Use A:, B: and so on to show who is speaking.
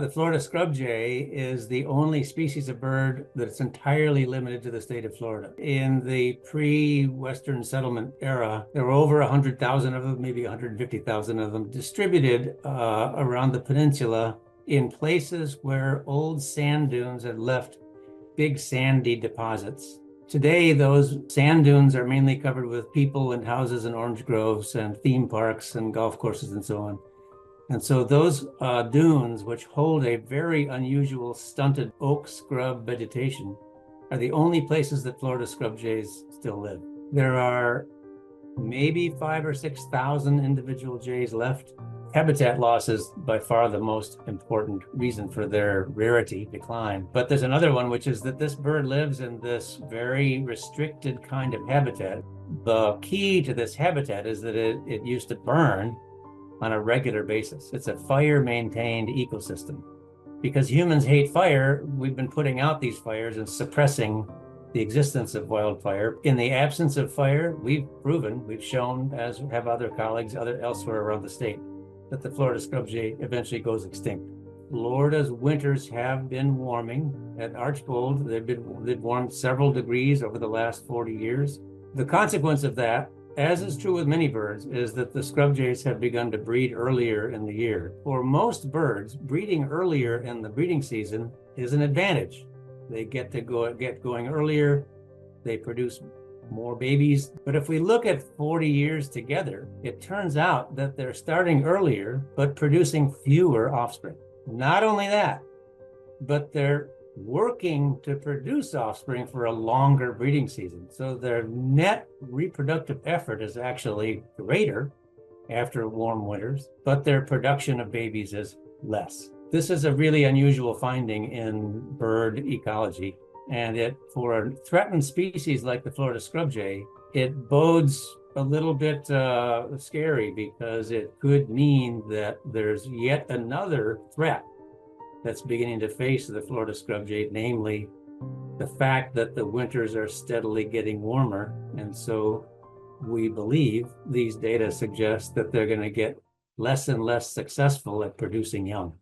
A: The Florida scrub jay is the only species of bird that's entirely limited to the state of Florida. In the pre-Western settlement era, there were over 100,000 of them, maybe 150,000 of them, distributed around the peninsula in places where old sand dunes had left big sandy deposits. Today, those sand dunes are mainly covered with people and houses and orange groves and theme parks and golf courses and so on. And so those dunes, which hold a very unusual stunted oak scrub vegetation, are the only places that Florida scrub jays still live. There are maybe 5,000 or 6,000 individual jays left. Habitat loss is by far the most important reason for their rarity decline. But there's another one, which is that this bird lives in this very restricted kind of habitat. The key to this habitat is that it used to burn on a regular basis. It's a fire-maintained ecosystem. Because humans hate fire, we've been putting out these fires and suppressing the existence of wildfire. In the absence of fire, we've shown, as have other colleagues elsewhere around the state, that the Florida scrub jay eventually goes extinct. Florida's winters have been warming. At Archbold, they've warmed several degrees over the last 40 years. The consequence of that, as is true with many birds, is that the scrub jays have begun to breed earlier in the year. For most birds, breeding earlier in the breeding season is an advantage. They get going earlier, they produce more babies. But if we look at 40 years together, it turns out that they're starting earlier, but producing fewer offspring. Not only that, but they're working to produce offspring for a longer breeding season. So their net reproductive effort is actually greater after warm winters, but their production of babies is less. This is a really unusual finding in bird ecology. And for a threatened species like the Florida scrub jay, it bodes a little bit scary, because it could mean that there's yet another threat that's beginning to face the Florida scrub jay, namely the fact that the winters are steadily getting warmer. And so we believe these data suggest that they're going to get less and less successful at producing young.